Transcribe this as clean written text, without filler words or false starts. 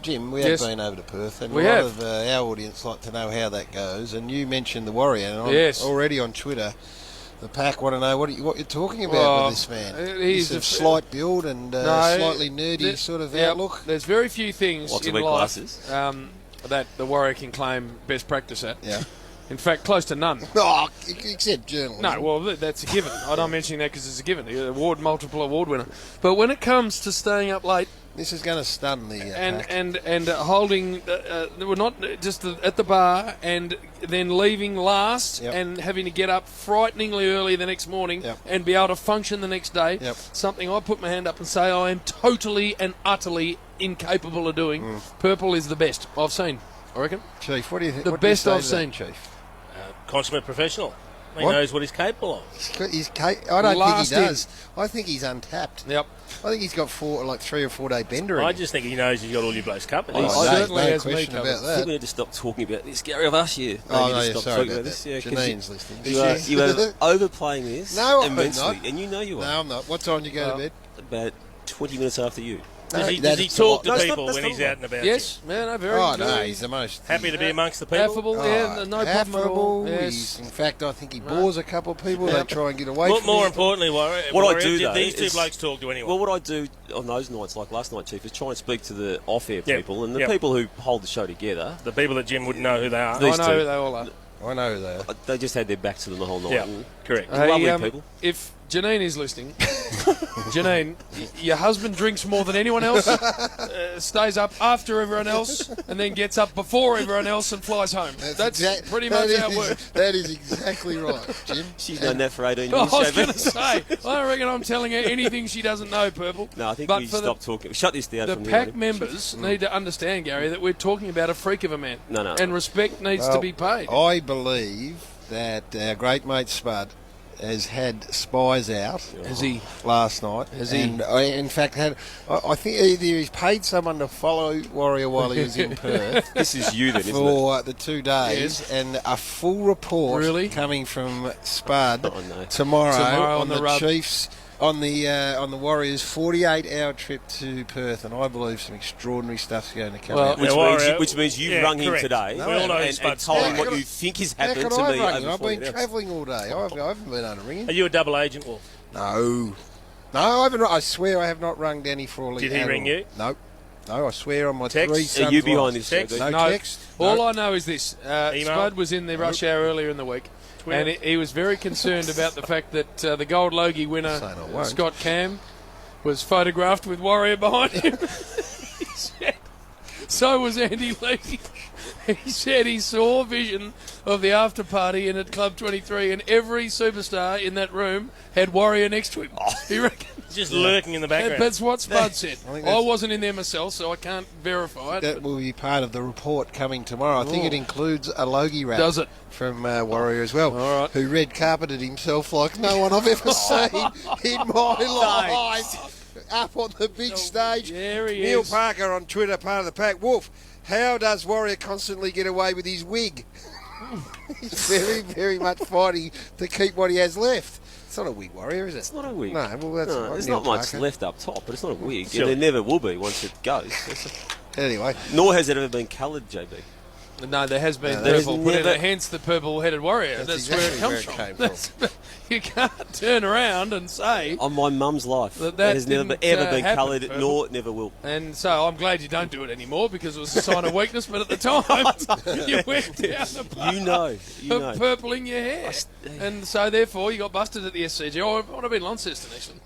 Jim, we have been over to Perth, and a lot of our audience like to know how that goes. And you mentioned the Warrior, and I'm already on Twitter. The pack want to know what you're talking about with this man. He's a slight build and slightly nerdy sort of outlook. There's very few things in life that the Warrior can claim best practice at. Yeah. In fact, close to none. Oh, except journalism. No, well, that's a given. I'm not mentioning that because it's a given. Multiple award winner. But when it comes to staying up late, this is going to stun the pack. and holding, we're not just at the bar and then leaving last and having to get up frighteningly early the next morning and be able to function the next day. Something I put my hand up and say I am totally and utterly incapable of doing. Purple is the best I've seen, I reckon. Chief, what do you think? The best I've seen, Chief. Consummate professional. He knows what he's capable of. I don't think he does. I think he's untapped. Yep. I think he's got 3 or 4 day bender. I just think he knows he's got all your blokes covered. He certainly has me covered. I think we need to stop talking about this. Gary of us here. Sorry about this. Janine's listening. You are overplaying this immensely, I'm not. And you know you are. No, I'm not. What time do you go to bed? About 20 minutes after you. Does he talk to people when he's out and about? Yes, very he's the most happy to be amongst the people. Affable, no problem at all. Yes. In fact, I think he bores a couple of people. They try and get away from more importantly, what I do, did these two blokes talk to anyone? Well, what I do on those nights, like last night, Chief, is try and speak to the off-air people and the people who hold the show together. The people that Jim wouldn't know who they are. I know who they all are. I know who they are. They just had their backs to them the whole night. Yeah, correct. Lovely people. If Janine is listening, Janine, your husband drinks more than anyone else, stays up after everyone else, and then gets up before everyone else and flies home. That's pretty much how it works. That is exactly right, Jim. She's done that for 18 years. I was going to say, I don't reckon I'm telling her anything she doesn't know, Purple. No, I think we stop talking. Shut this down. The pack members need to understand, Gary, that we're talking about a freak of a man. No. And respect needs to be paid. I believe that our great mate Spud has had spies out. Has he? Last night. Has he? And in fact, I think either he's paid someone to follow Warrior while he was in Perth. This is you then, isn't it? For the 2 days. Yes. And a full report coming from Spud tomorrow on the Chiefs. On the Warriors' 48-hour trip to Perth, and I believe some extraordinary stuff's going to come out. Which means you rung him today and told him what you think has happened to me. I've been travelling all day. I haven't been able to ring him. Are you a double agent, Wolf? No, I haven't. I swear I have not rung Danny Frawley. Did he ring you? No, I swear on my text? 3 sons. Are you behind this? Text? No text. All I know is this. Spud was in the rush hour earlier in the week. And he was very concerned about the fact that the Gold Logie winner, Scott Cam, was photographed with Warrior behind him. He said, so was Andy Lee. He said he saw a vision of the after party in at Club 23, and every superstar in that room had Warrior next to him. He reckons. Just lurking in the background. That's what Spud said. I wasn't in there myself, so I can't verify it. That will be part of the report coming tomorrow. I think it includes a Logie rap. Does it? From Warrior as well. All right. Who red carpeted himself like no one I've ever seen in my life. Up on the big stage. There he Neil is. Parker on Twitter, part of the pack. Wolf, how does Warrior constantly get away with his wig? He's very, very much fighting to keep what he has left. It's not a wig, Warrior, is it? It's not a wig. No, well, that's there's Neil not much Parker. left up top, but it's not a wig. And there never will be once it goes. Anyway. Nor has it ever been coloured, JB. No, there has been purple. Hence the purple-headed Warrior. That's exactly where it comes from. You can't turn around and say... On my mum's life. That has never ever been coloured, purple. nor never will. And so I'm glad you don't do it anymore because it was a sign of weakness, but at the time, you went down the path You know. of purpling your hair. And so, therefore, you got busted at the SCG. I would have been Launceston, actually.